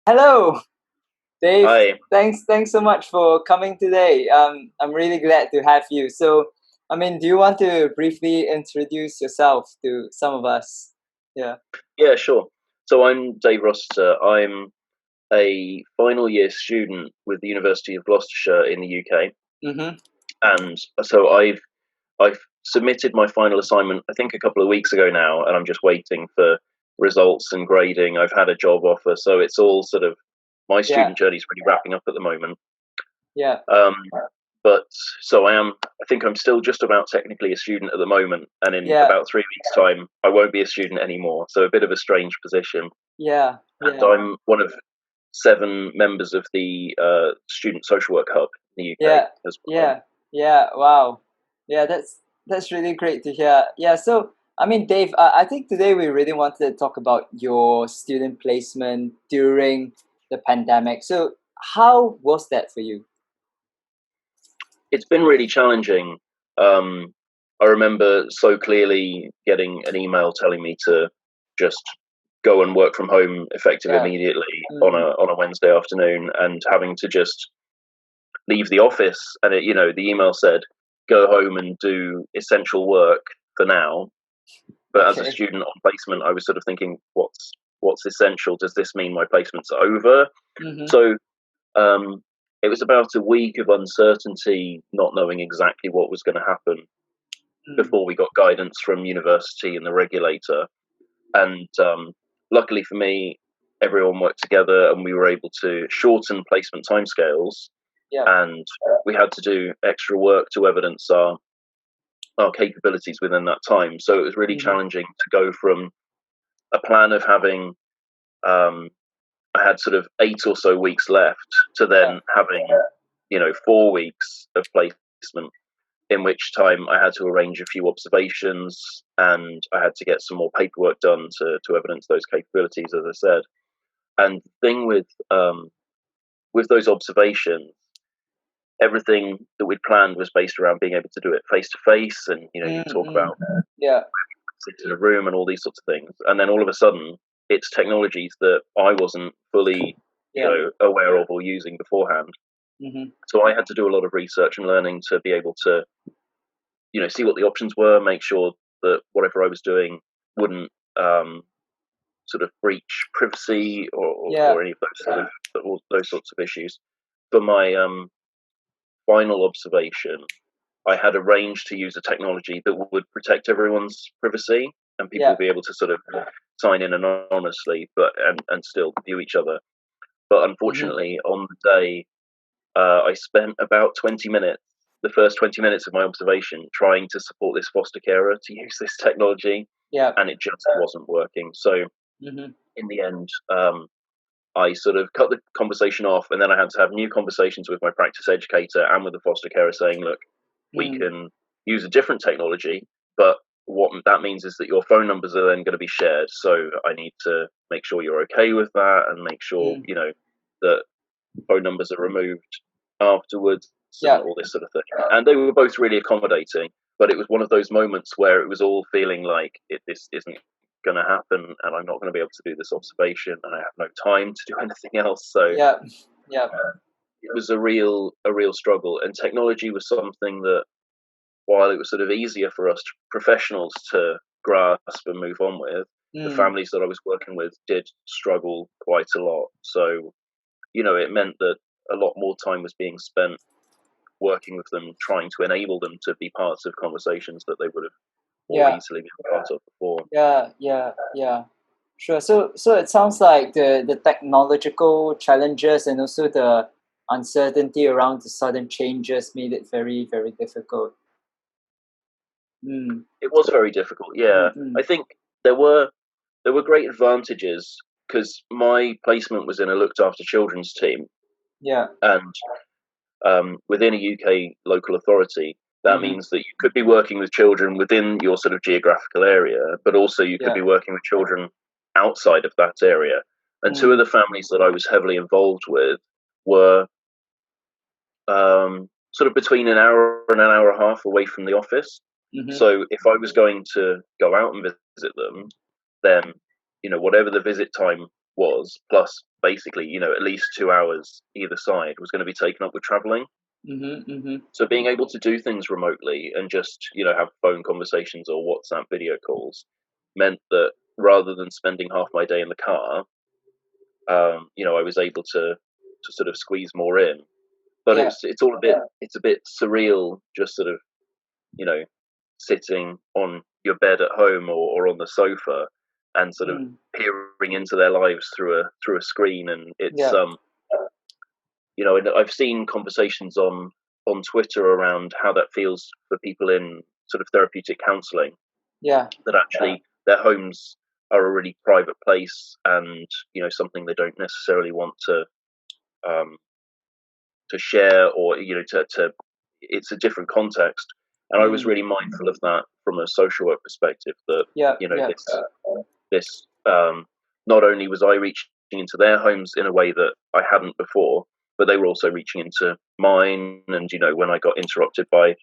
Hello, Dave. Hi. Thanks so much for coming today. I'm really glad to have you. Do you want to briefly introduce yourself to some of us? Yeah. Yeah, sure. So I'm Dave Rossiter. I'm a final year student with the University of Gloucestershire in the UK, Mm-hmm. and so I've submitted my final assignment I think a couple of weeks ago now, and I'm just waiting for results and grading. I've had a job offer, so it's all sort of my Yeah. student journey is really wrapping up at the moment. Yeah. Um, but so I am. I think I'm still just about technically a student at the moment, and in Yeah. about 3 weeks' time, I won't be a student anymore. So a bit of a strange position. Yeah. And Yeah. I'm one of 7 members of the Student Social Work Hub in the UK Yeah. as well. Yeah. Yeah. Wow. Yeah. That's really great to hear. Yeah. Dave, I think today we really wanted to talk about your student placement during the pandemic. So, how was that for you? It's been really challenging. Um, I remember so clearly getting an email telling me to just go and work from home effective Yeah. immediately Mm. on a Wednesday afternoon, and having to just leave the office. And the email said, "Go home and do essential work for now." But as a Okay. student on placement, I was sort of thinking, what's essential? Does this mean my placement's over? Mm-hmm. So um, it was about a week of uncertainty, not knowing exactly what was going to happen Mm. before we got guidance from university and the regulator. And luckily for me, everyone worked together and we were able to shorten placement timescales. Yeah. And we had to do extra work to evidence our capabilities within that time. So it was really Mm-hmm. challenging to go from a plan of having um, I had sort of 8 or so weeks left to Yeah. then having 4 weeks of placement, in which time I had to arrange a few observations and I had to get some more paperwork done to evidence those capabilities, as I said. And the thing with those observations, everything that we'd planned was based around being able to do it face to face, and you talk Mm-hmm. about Yeah. sit in a room and all these sorts of things. And then all of a sudden, it's technologies that I wasn't fully, Yeah. aware of or using beforehand. Mm-hmm. So I had to do a lot of research and learning to be able to, see what the options were, make sure that whatever I was doing wouldn't sort of breach privacy Yeah. or any of those sorts of issues. For my final observation, I had arranged to use a technology that would protect everyone's privacy and people Yeah. would be able to sort of sign in anonymously, and still view each other. But Mm-hmm. unfortunately, on the day, I spent about 20 minutes, the first 20 minutes of my observation, trying to support this foster carer to use this technology, Yeah. and it just wasn't working. So Mm-hmm. in the end, I sort of cut the conversation off, and then I had to have new conversations with my practice educator and with the foster carer saying, look, we Mm. can use a different technology, but what that means is that your phone numbers are then going to be shared. So I need to make sure you're okay with that and make sure, Mm. that phone numbers are removed afterwards and Yeah. all this sort of thing. And they were both really accommodating, but it was one of those moments where it was all feeling like this isn't going to happen and I'm not going to be able to do this observation and I have no time to do anything else. So Yeah. Yeah. it was a real struggle. And technology was something that, while it was sort of easier for us professionals to grasp and move on with, the Mm. families that I was working with did struggle quite a lot. So it meant that a lot more time was being spent working with them, trying to enable them to be parts of conversations that they would have more Yeah. easily been part of before. Yeah. Yeah. Yeah. Sure. So it sounds like the technological challenges and also the uncertainty around the sudden changes made it very, very difficult. Mm. It was very difficult. Yeah, Mm-mm. I think there were great advantages because my placement was in a looked after children's team, Yeah. and within a UK local authority, that Mm-hmm. means that you could be working with children within your sort of geographical area, but also you could Yeah. be working with children outside of that area. And two of Mm. the families that I was heavily involved with were sort of between an hour and an hour and a half away from the office. Mm-hmm. So if I was going to go out and visit them, then whatever the visit time was, plus basically, at least 2 hours either side was going to be taken up with traveling. So being able to do things remotely and just, have phone conversations or WhatsApp video calls meant that rather than spending half my day in the car, I was able to sort of squeeze more in. But Yeah. it's a bit surreal, just sort of, you know, sitting on your bed at home or on the sofa and sort of Mm. peering into their lives through a screen. And it's Yeah. and I've seen conversations on Twitter around how that feels for people in sort of therapeutic counselling, Yeah. that actually their homes are a really private place, and something they don't necessarily want um, to share, or to it's a different context. And I was Mm. really mindful of that from a social work perspective, that Yeah. Yeah. this not only was I reaching into their homes in a way that I hadn't before, but they were also reaching into mine. And when I got interrupted by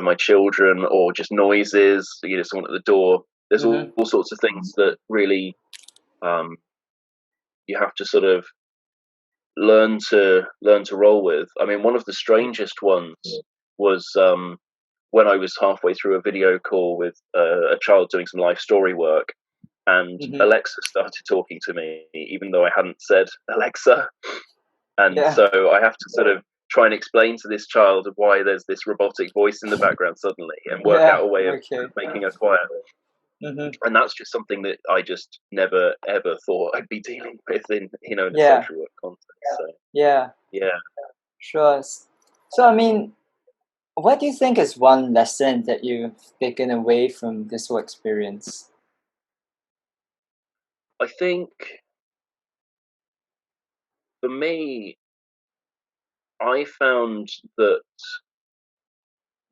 my children or just noises, someone at the door, there's all sorts of things that really you have to sort of learn to roll with. I mean, one of the strangest ones was when I was halfway through a video call with a child doing some life story work, and Mm-hmm. Alexa started talking to me, even though I hadn't said Alexa. And Yeah. so I have to sort of try and explain to this child of why there's this robotic voice in the background suddenly, and work Yeah. out a way of Okay. making her quiet. Mm-hmm. And that's just something that I just never ever thought I'd be dealing with in a Yeah. social work context. So Yeah. yeah. Sure. So, I mean, what do you think is one lesson that you've taken away from this whole experience? I think for me, I found that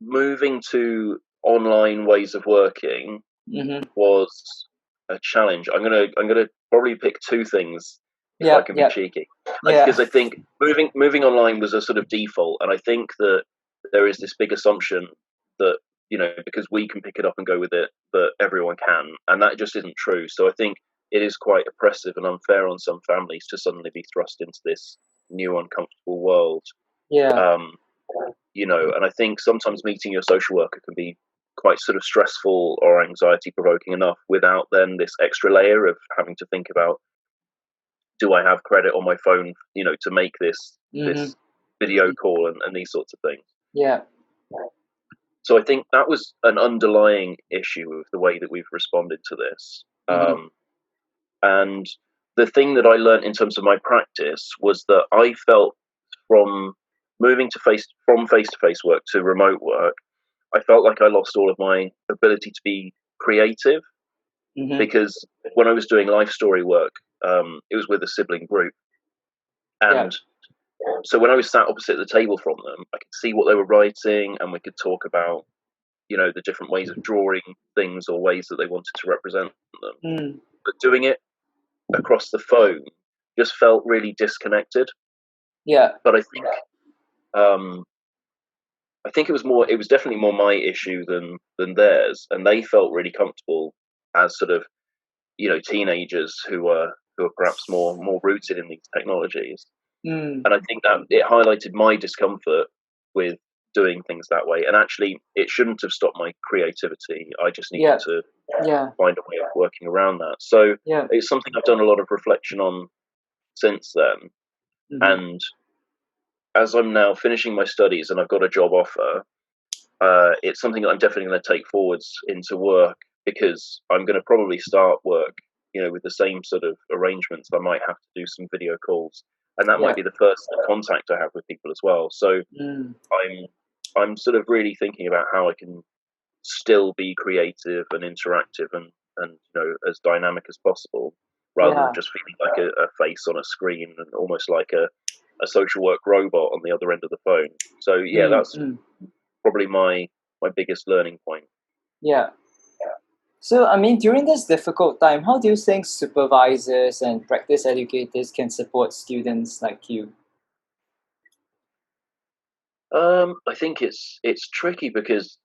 moving to online ways of working Mm-hmm. was a challenge. I'm gonna probably pick two things if I Yep. can be Yep. cheeky, Yeah. because I think moving online was a sort of default, and I think that there is this big assumption that because we can pick it up and go with it, that everyone can, and that just isn't true. So I think it is quite oppressive and unfair on some families to suddenly be thrust into this new uncomfortable world. Yeah. Um, and I think sometimes meeting your social worker can be quite sort of stressful or anxiety provoking enough, without then this extra layer of having to think about, do I have credit on my phone, to make Mm-hmm. this video call, and these sorts of things. Yeah. So I think that was an underlying issue of the way that we've responded to this. Mm-hmm. And the thing that I learned in terms of my practice was that I felt, from moving from face to face work to remote work, I felt like I lost all of my ability to be creative, Mm-hmm. because when I was doing life story work, it was with a sibling group. Yeah. And so when I was sat opposite the table from them, I could see what they were writing, and we could talk about, the different ways of drawing things or ways that they wanted to represent them. Mm. But doing it across the phone just felt really disconnected. Yeah. But um, I think it was definitely more my issue than theirs, and they felt really comfortable as sort of teenagers who are perhaps more rooted in these technologies. Mm. And I think that it highlighted my discomfort with doing things that way. And actually, it shouldn't have stopped my creativity. I just needed Yeah. to Yeah. find a way of working around that. So Yeah. it's something I've done a lot of reflection on since then. Mm-hmm. And as I'm now finishing my studies and I've got a job offer, it's something that I'm definitely going to take forwards into work, because I'm going to probably start work, with the same sort of arrangements. I might have to do some video calls, and that might Yeah. be the first contact I have with people as well. So Mm. I'm I'm sort of really thinking about how I can still be creative and interactive, and as dynamic as possible, rather than Yeah. just feeling like a face on a screen, and almost like a social work robot on the other end of the phone. So yeah, Mm. that's Mm. probably my biggest learning point. Yeah. So, I mean, during this difficult time, how do you think supervisors and practice educators can support students like you? I think it's tricky, because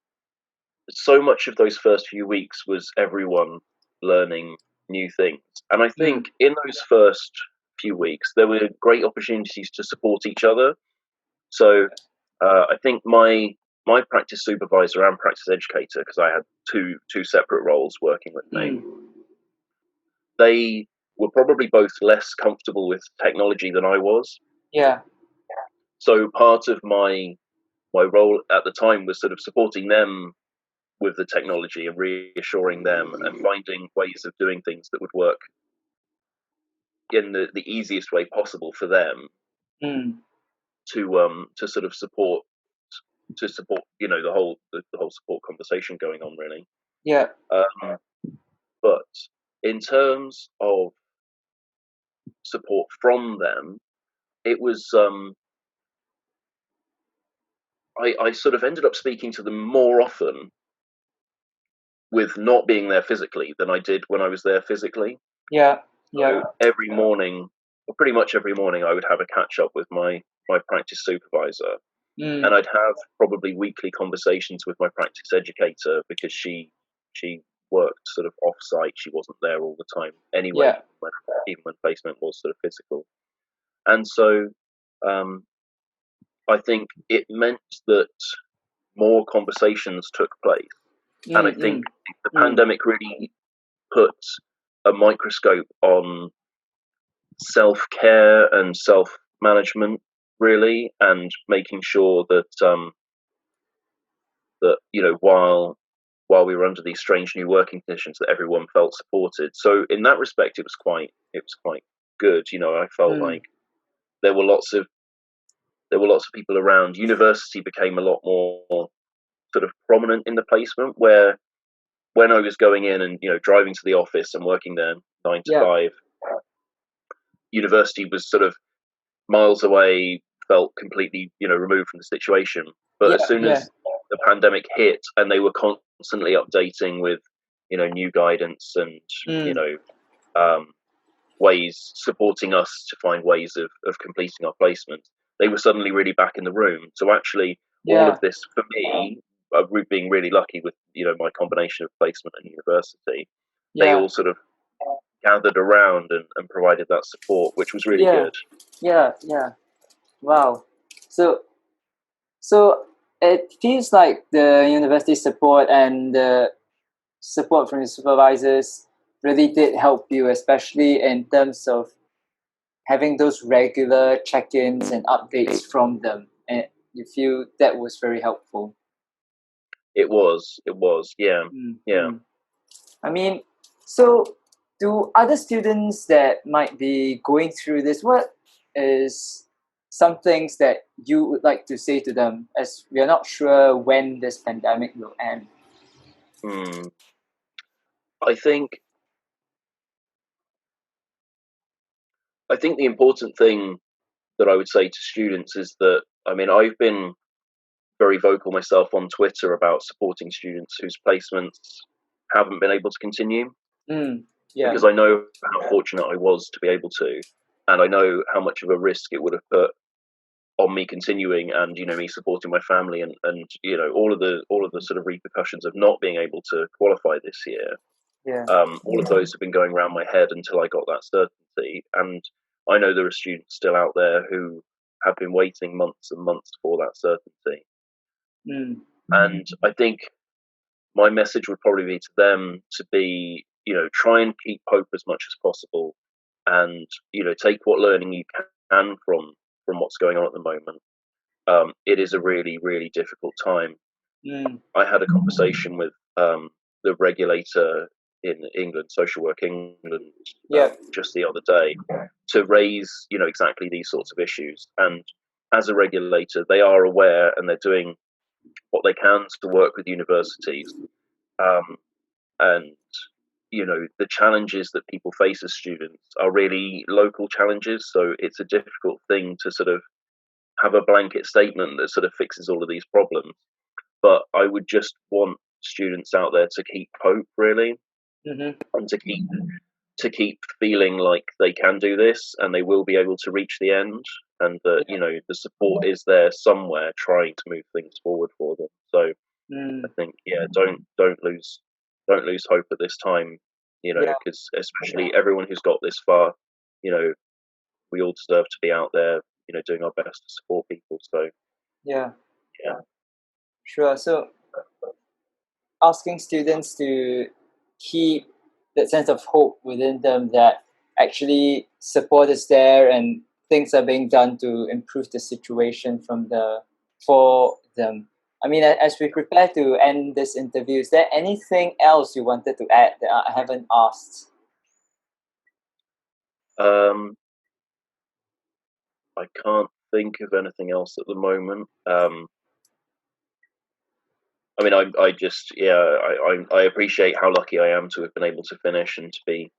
so much of those first few weeks was everyone learning new things, and I think Mm. in those first few weeks, there were great opportunities to support each other. So I think my practice supervisor and practice educator, because I had two separate roles working with me, they were probably both less comfortable with technology than I was. Yeah. So part of my role at the time was sort of supporting them with the technology and reassuring them and finding ways of doing things that would work in the easiest way possible for them Mm. to sort of support the whole support conversation going on, really. Yeah. Um, but in terms of support from them, it was I sort of ended up speaking to them more often with not being there physically than I did when I was there physically. Yeah. So Yeah. every morning, or pretty much every morning, I would have a catch up with my practice supervisor, and Mm. I'd have probably weekly conversations with my practice educator because she worked sort of off site. She wasn't there all the time anyway, Yeah. even when placement was sort of physical. And so I think it meant that more conversations took place. And I Mm. think Mm. the Mm. pandemic really put a microscope on self-care and self-management, really, and making sure that while we were under these strange new working conditions, that everyone felt supported. So in that respect, it was quite good. I felt Mm. like there were lots of people around. University became a lot more sort of prominent in the placement, where when I was going in and driving to the office and working there 9 to Yeah. 5, university was sort of miles away, felt completely removed from the situation. But as Yeah. soon Yeah. as the pandemic hit and they were constantly updating with new guidance and you Mm. know um, ways supporting us to find ways of completing our placement, they were suddenly really back in the room. So actually, all of Yeah. this for me, being really lucky with my combination of placement and university, they Yeah. all sort of gathered around and provided that support, which was really Yeah. good. Yeah. Yeah. Wow. So so it feels like the university support and the support from your supervisors really did help you, especially in terms of having those regular check-ins and updates from them. And you feel that was very helpful. It was, yeah, Mm. yeah. Mm. I mean, so do other students that might be going through this, what is some things that you would like to say to them, as we are not sure when this pandemic will end? Hmm. I think I think the important thing that I would say to students is that, I mean, I've been very vocal myself on Twitter about supporting students whose placements haven't been able to continue, Mm. Yeah. because I know how fortunate I was to be able to, and I know how much of a risk it would have put on me continuing, and me supporting my family, and all of the sort of repercussions of not being able to qualify this year. Yeah. All of those have been going around my head until I got that certainty. And I know there are students still out there who have been waiting months and months for that certainty. Mm. And I think my message would probably be to them to be, try and keep hope as much as possible, and take what learning you can from what's going on at the moment. It is a really, really difficult time. Mm. I had a conversation with the regulator in England, Social Work England, Yeah. just the other day, to raise, exactly these sorts of issues. And as a regulator, they are aware and they're doing what they can to work with universities. Um, and the challenges that people face as students are really local challenges. So it's a difficult thing to sort of have a blanket statement that sort of fixes all of these problems. But I would just want students out there to keep hope, really, Mm-hmm. and to keep feeling like they can do this and they will be able to reach the end, and that Yeah. the support is there somewhere trying to move things forward for them. So I Mm. think, yeah, don't lose hope at this time, Yeah. because especially everyone who's got this far, you know we all deserve to be out there, doing our best to support people. So Yeah, yeah. sure. So asking students to keep that sense of hope within them that actually support is there and things are being done to improve the situation for them. I mean, as we prepare to end this interview, is there anything else you wanted to add that I haven't asked? Um, I can't think of anything else at the moment. I mean, I just, I appreciate how lucky I am to have been able to finish and to be,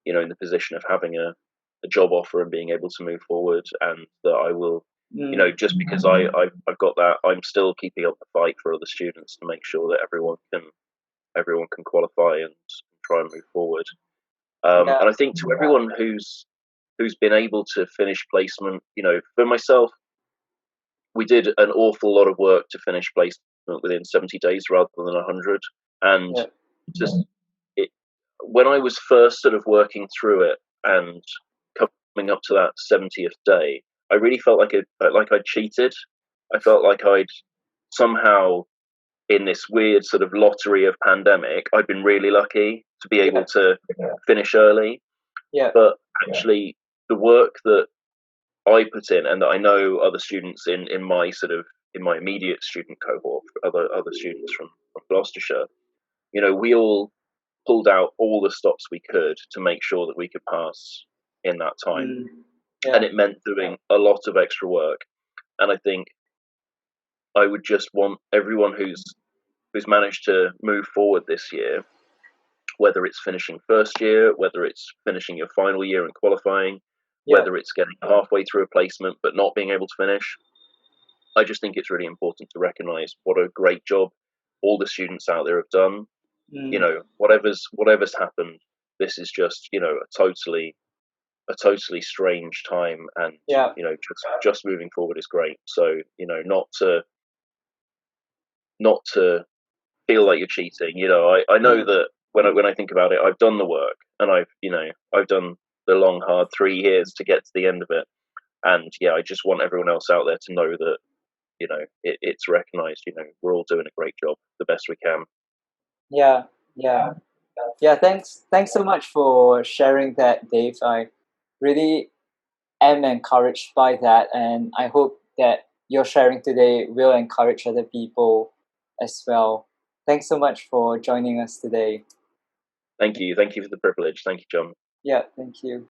in the position of having a job offer and being able to move forward, and that I will, just because I've got that, I'm still keeping up the fight for other students to make sure that everyone can qualify and try and move forward. Yeah. And I think to everyone who's been able to finish placement, for myself, we did an awful lot of work to finish placement within 70 days rather than 100. And Yeah. just it, when I was first sort of working through it and coming up to that 70th day, I really felt like I'd cheated. I felt like I'd somehow, in this weird sort of lottery of pandemic, I'd been really lucky to be able to finish early. Yeah. But actually, the work that I put in, and that I know other students in my immediate student cohort, other students from Gloucestershire, we all pulled out all the stops we could to make sure that we could pass in that time, and Yeah. it meant doing a lot of extra work. And I think I would just want everyone who's managed to move forward this year, whether it's finishing first year, whether it's finishing your final year and qualifying, Yeah. whether it's getting halfway through a placement but not being able to finish. I just think it's really important to recognise what a great job all the students out there have done. Whatever's happened, this is just a totally strange time, and Yeah. just moving forward is great. So not to feel like you're cheating. I know that when I think about it, I've done the work, and I've done the long hard 3 years to get to the end of it. And yeah, I just want everyone else out there to know that it's recognized. We're all doing a great job, the best we can. Yeah. Yeah. Yeah, thanks so much for sharing that, Dave. I really am encouraged by that, and I hope that your sharing today will encourage other people as well. Thanks so much for joining us today. Thank you for the privilege. Thank you, John. Yeah, thank you.